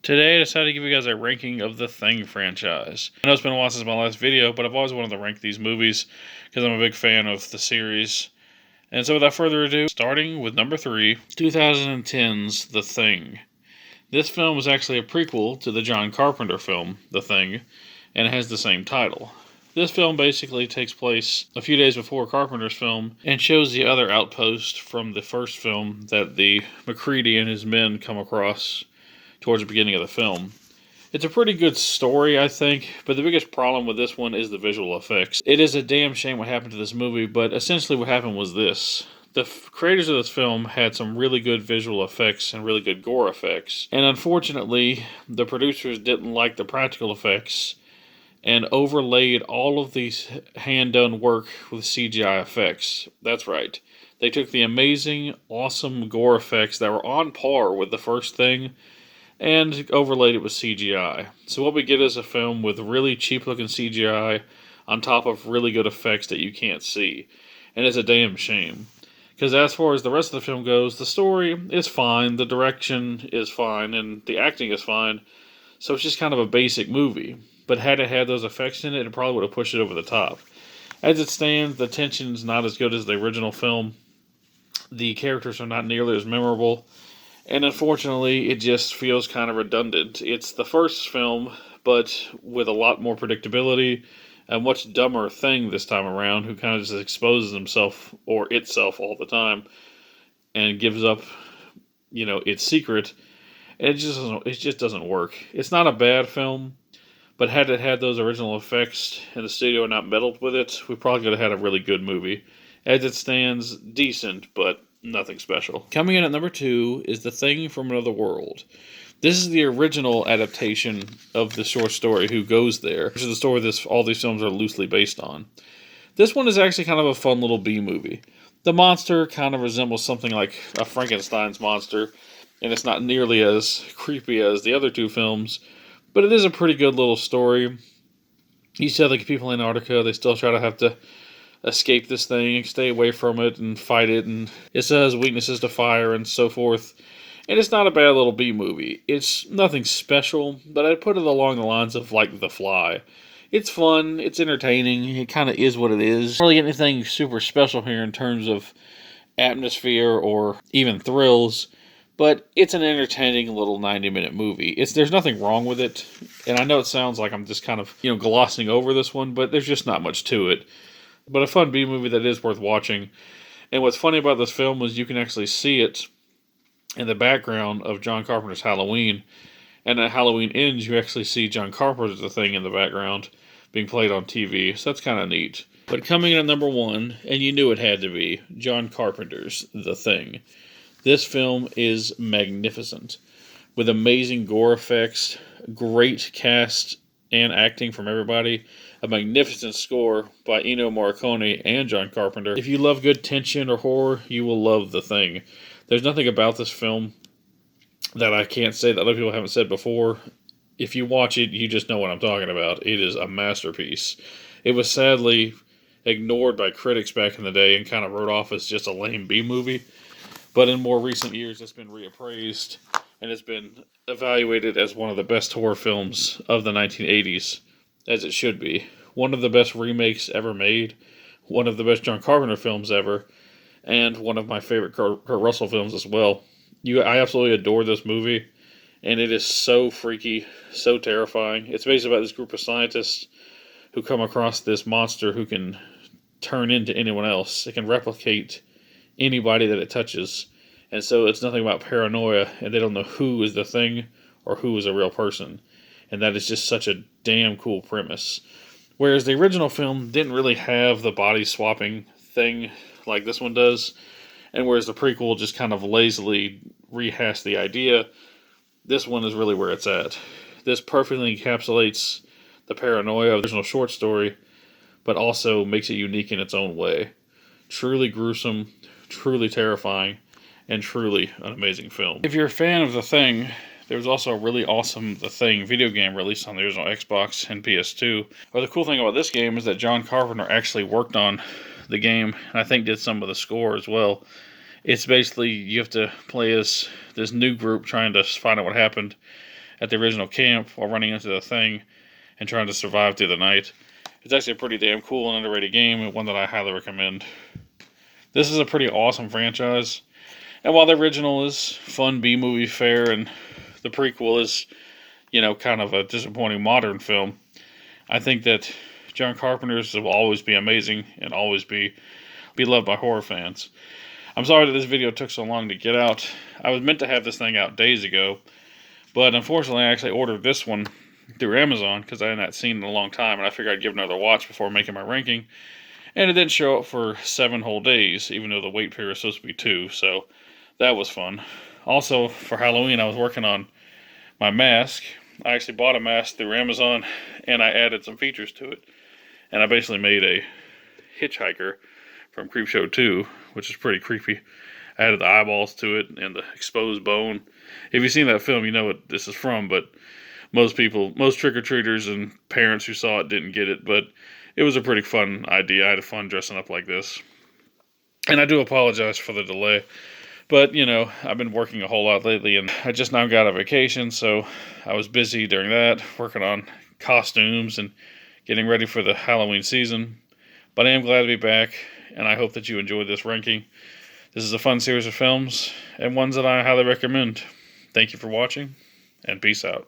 Today I decided to give you guys a ranking of the Thing franchise. I know it's been a while since my last video, but I've always wanted to rank these movies because I'm a big fan of the series. And so without further ado, starting with number 3, 2010's The Thing. This film was actually a prequel to the John Carpenter film, The Thing, and it has the same title. This film basically takes place a few days before Carpenter's film and shows the other outpost from the first film that the MacReady and his men come across towards the beginning of the film. It's a pretty good story, I think, but the biggest problem with this one is the visual effects. It is a damn shame what happened to this movie, but essentially what happened was this. The creators of this film had some really good visual effects and really good gore effects, and unfortunately, the producers didn't like the practical effects and overlaid all of these hand-done work with CGI effects. That's right. They took the amazing, awesome gore effects that were on par with the first Thing and overlaid it with CGI. So what we get is a film with really cheap-looking CGI on top of really good effects that you can't see. And it's a damn shame. Because as far as the rest of the film goes, the story is fine, the direction is fine, and the acting is fine. So it's just kind of a basic movie. But had it had those effects in it, it probably would have pushed it over the top. As it stands, the tension's not as good as the original film. The characters are not nearly as memorable. And unfortunately, it just feels kind of redundant. It's the first film, but with a lot more predictability. A much dumber Thing this time around, who kind of just exposes himself or itself all the time and gives up, its secret. And it just doesn't work. It's not a bad film, but had it had those original effects and the studio not meddled with it, we probably could have had a really good movie. As it stands, decent, but nothing special. Coming in at number 2 is The Thing from Another World. This is the original adaptation of the short story Who Goes There, which is the story all these films are loosely based on. This one is actually kind of a fun little B movie. The monster kind of resembles something like a Frankenstein's monster, and it's not nearly as creepy as the other two films, but it is a pretty good little story. You see the people in Antarctica, they still try to have to escape this thing, stay away from it, and fight it, and it has weaknesses to fire and so forth. And it's not a bad little B movie. It's nothing special, but I'd put it along the lines of like The Fly. It's fun, it's entertaining, it kind of is what it is. I don't really get anything super special here in terms of atmosphere or even thrills, but it's an entertaining little 90-minute movie. There's nothing wrong with it, and I know it sounds like I'm just kind of, glossing over this one, but there's just not much to it. But a fun B movie that is worth watching. And what's funny about this film is you can actually see it in the background of John Carpenter's Halloween. And at Halloween Ends, you actually see John Carpenter's The Thing in the background being played on TV. So that's kind of neat. But coming in at number 1, and you knew it had to be, John Carpenter's The Thing. This film is magnificent. With amazing gore effects, great cast and acting from everybody, a magnificent score by Ennio Morricone and John Carpenter. If you love good tension or horror, you will love The Thing. There's nothing about this film that I can't say that other people haven't said before. If you watch it, you just know what I'm talking about. It is a masterpiece. It was sadly ignored by critics back in the day and kind of wrote off as just a lame B movie. But in more recent years, it's been reappraised and it's been evaluated as one of the best horror films of the 1980s, as it should be. One of the best remakes ever made, one of the best John Carpenter films ever, and one of my favorite Kurt Russell films as well. I absolutely adore this movie, and it is so freaky, so terrifying. It's basically about this group of scientists who come across this monster who can turn into anyone else. It can replicate anybody that it touches. And so it's nothing about paranoia, and they don't know who is the thing or who is a real person. And that is just such a damn cool premise. Whereas the original film didn't really have the body swapping thing like this one does, and whereas the prequel just kind of lazily rehashed the idea, this one is really where it's at. This perfectly encapsulates the paranoia of the original short story, but also makes it unique in its own way. Truly gruesome, truly terrifying, and truly an amazing film. If you're a fan of The Thing, there was also a really awesome The Thing video game released on the original Xbox and PS2. But the cool thing about this game is that John Carpenter actually worked on the game, and I think did some of the score as well. It's basically, you have to play as this new group trying to find out what happened, at the original camp while running into the thing and trying to survive through the night. It's actually a pretty damn cool and underrated game, and one that I highly recommend. This is a pretty awesome franchise, and while the original is fun B-movie fare and the prequel is, kind of a disappointing modern film, I think that John Carpenter's will always be amazing and always be loved by horror fans. I'm sorry that this video took so long to get out. I was meant to have this thing out days ago, but unfortunately I actually ordered this one through Amazon because I had not seen it in a long time, and I figured I'd give it another watch before making my ranking. And it didn't show up for 7 whole days, even though the wait period was supposed to be 2, so that was fun. Also, for Halloween, I was working on my mask. I actually bought a mask through Amazon, and I added some features to it. And I basically made a hitchhiker from Creepshow 2, which is pretty creepy. I added the eyeballs to it and the exposed bone. If you've seen that film, you know what this is from, but most trick-or-treaters and parents who saw it didn't get it, but it was a pretty fun idea. I had fun dressing up like this. And I do apologize for the delay, but, I've been working a whole lot lately, and I just now got a vacation, so I was busy during that, working on costumes and getting ready for the Halloween season. But I am glad to be back, and I hope that you enjoyed this ranking. This is a fun series of films, and ones that I highly recommend. Thank you for watching, and peace out.